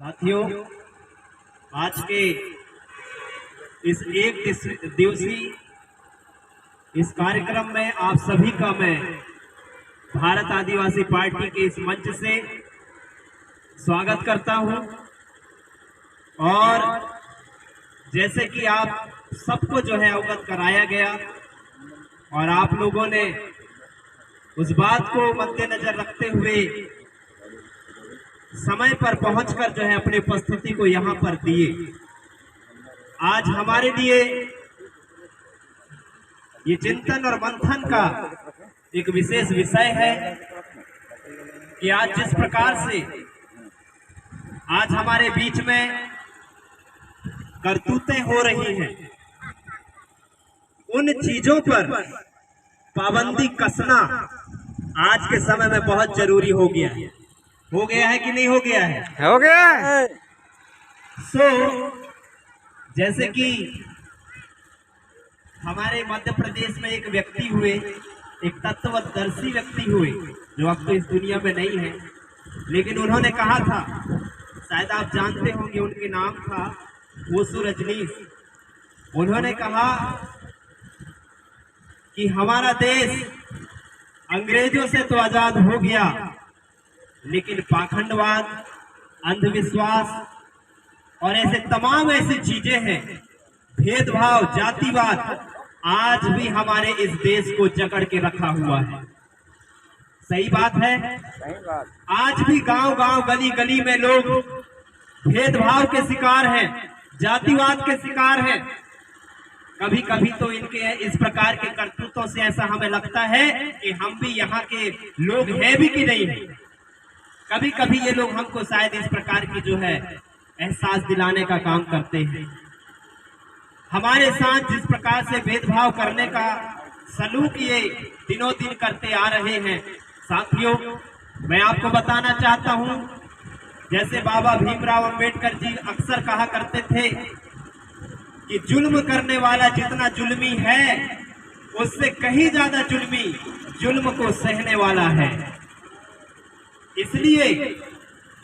साथियों, आज के इस एक दिवसीय इस कार्यक्रम में आप सभी का मैं भारत आदिवासी पार्टी के इस मंच से स्वागत करता हूं। और जैसे कि आप सबको जो है अवगत कराया गया और आप लोगों ने उस बात को मद्देनजर रखते हुए समय पर पहुंचकर जो है अपनी उपस्थिति को यहां पर दिए। आज हमारे लिए ये चिंतन और मंथन का एक विशेष विषय है कि आज जिस प्रकार से आज हमारे बीच में करतूतें हो रही हैं, उन चीजों पर पाबंदी कसना आज के समय में बहुत जरूरी हो गया है। हो गया है कि नहीं हो गया है? हो गया है। जैसे कि हमारे मध्य प्रदेश में एक व्यक्ति हुए, एक तत्वदर्शी व्यक्ति हुए जो अब तो इस दुनिया में नहीं है, लेकिन उन्होंने कहा था, शायद आप जानते होंगे, उनके नाम था ओशो रजनीश। उन्होंने कहा कि हमारा देश अंग्रेजों से तो आजाद हो गया, लेकिन पाखंडवाद, अंधविश्वास और ऐसे तमाम ऐसी चीजें हैं, भेदभाव, जातिवाद आज भी हमारे इस देश को जकड़ के रखा हुआ है। सही बात है। आज भी गांव-गांव, गली-गली में लोग भेदभाव के शिकार हैं, जातिवाद के शिकार हैं। कभी कभी तो इनके इस प्रकार के करतूतों से ऐसा हमें लगता है कि हम भी यहाँ के लोग हैं भी कि नहीं है। कभी कभी ये लोग हमको शायद इस प्रकार की जो है एहसास दिलाने का काम करते हैं। हमारे साथ जिस प्रकार से भेदभाव करने का सलूक ये दिनों दिन करते आ रहे हैं, साथियों, मैं आपको बताना चाहता हूं, जैसे बाबा भीमराव अंबेडकर जी अक्सर कहा करते थे कि जुल्म करने वाला जितना जुल्मी है, उससे कहीं ज्यादा जुल्मी जुल्म को सहने वाला है। इसलिए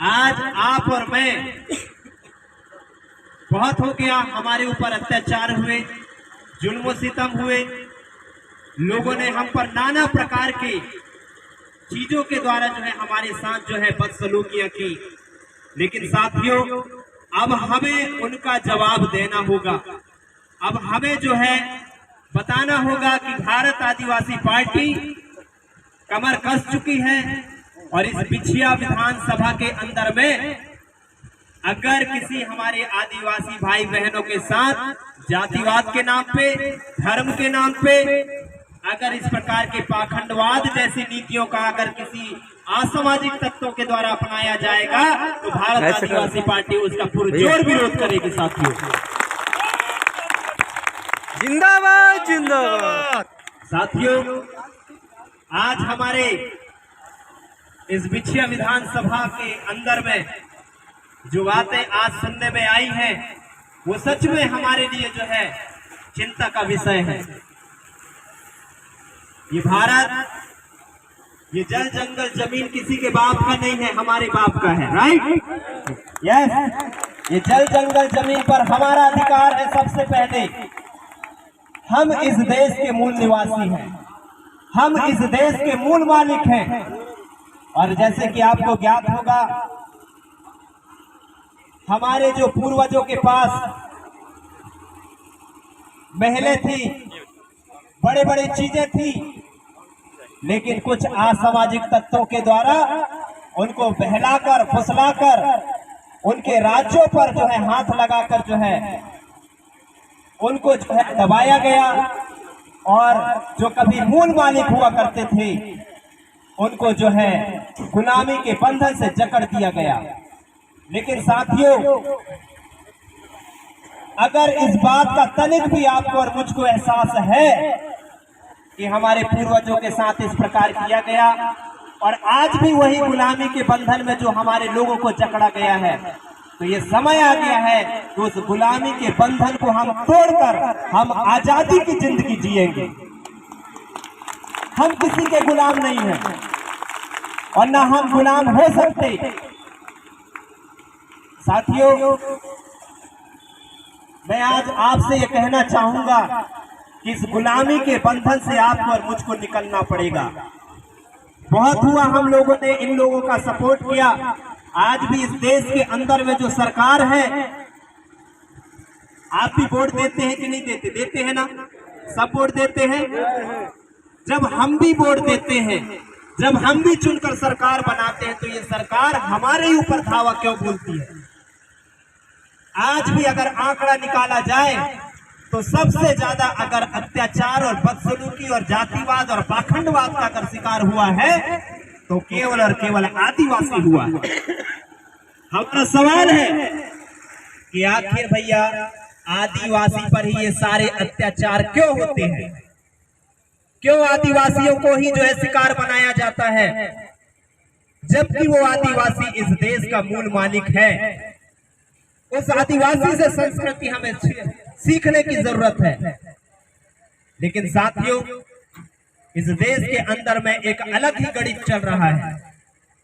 आज आप और मैं, बहुत हो गया हमारे ऊपर अत्याचार हुए, जुल्म सितम हुए, लोगों ने हम पर नाना प्रकार के चीजों के द्वारा जो है हमारे साथ जो है बदसलूकियां की। लेकिन साथियों, अब हमें उनका जवाब देना होगा। अब हमें जो है बताना होगा कि भारत आदिवासी पार्टी कमर कस चुकी है और इस बिछिया विधानसभा के अंदर में अगर किसी हमारे आदिवासी भाई बहनों के साथ जातिवाद के नाम पे, धर्म के नाम पे, अगर इस प्रकार के पाखंडवाद जैसी नीतियों का अगर किसी असामाजिक तत्वों के द्वारा अपनाया जाएगा तो भारत आदिवासी पार्टी उसका पुरजोर विरोध करेगी। साथियों, जिंदाबाद जिंदाबाद। साथियों, आज हमारे इस बिछिया विधानसभा के अंदर में जो बातें आज सुनने में आई हैं, वो सच में हमारे लिए जो है चिंता का विषय है। ये भारत, ये जल जंगल जमीन किसी के बाप का नहीं है, हमारे बाप का है। राइट? यस। ये जल जंगल जमीन पर हमारा अधिकार है। सबसे पहले हम इस देश के मूल निवासी हैं, हम इस देश के मूल मालिक हैं। और जैसे कि आपको ज्ञात होगा, हमारे जो पूर्वजों के पास महलें थी, बड़े बड़े चीजें थी, लेकिन कुछ असामाजिक तत्वों के द्वारा उनको बहलाकर, फुसलाकर, उनके राज्यों पर जो है हाथ लगाकर जो है उनको जो है दबाया गया और जो कभी मूल मालिक हुआ करते थे उनको जो है गुलामी के बंधन से जकड़ दिया गया। लेकिन साथियों, अगर इस बात का तनिक भी आपको और मुझको एहसास है कि हमारे पूर्वजों के साथ इस प्रकार किया गया और आज भी वही गुलामी के बंधन में जो हमारे लोगों को जकड़ा गया है, तो ये समय आ गया है कि उस गुलामी के बंधन को हम तोड़कर हम आजादी की जिंदगी जिएंगे। हम किसी के गुलाम नहीं हैं और ना हम गुलाम हो सकते। साथियों, मैं आज आपसे ये कहना चाहूंगा कि इस गुलामी के बंधन से आपको और मुझको निकलना पड़ेगा। बहुत हुआ हम लोगों ने इन लोगों का सपोर्ट किया। आज भी इस देश के अंदर में जो सरकार है, आप भी वोट देते हैं कि नहीं देते? देते हैं ना, सब वोट देते हैं। जब हम भी वोट देते हैं, जब हम भी चुनकर सरकार बनाते हैं, तो ये सरकार हमारे ही ऊपर धावा क्यों बोलती है? आज भी अगर आंकड़ा निकाला जाए तो सबसे ज्यादा अगर अत्याचार और बदसलूकी और जातिवाद और पाखंडवाद का अगर शिकार हुआ है तो केवल और केवल आदिवासी हुआ है। हमारा सवाल है कि आखिर भैया आदिवासी पर ही ये सारे अत्याचार क्यों होते हैं? क्यों आदिवासियों को ही जो है शिकार बनाया जाता है, जबकि वो आदिवासी इस देश का मूल मालिक है? उस आदिवासी से संस्कृति हमें सीखने की जरूरत है। लेकिन साथियों, इस देश के अंदर में एक अलग ही गणित चल रहा है।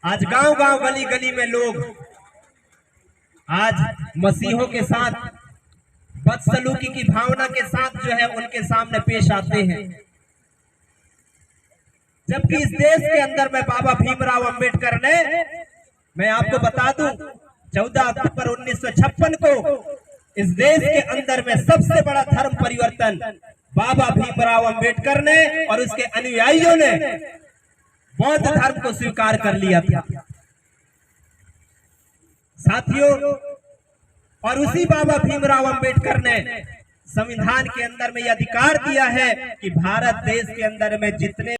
आज गांव गांव गली गली में लोग आज मसीहों के साथ बदसलूकी की भावना के साथ जो है उनके सामने पेश आते हैं, जबकि इस देश के अंदर में बाबा भीमराव अंबेडकर ने, मैं आपको बता दूं, 14 अक्टूबर 1956 को इस देश के अंदर में सबसे बड़ा धर्म परिवर्तन बाबा भीमराव अंबेडकर ने और उसके अनुयायियों ने बौद्ध धर्म को स्वीकार कर लिया था। साथियों, और उसी बाबा भीमराव अंबेडकर ने संविधान के अंदर में यह अधिकार दिया है कि भारत देश के अंदर में जितने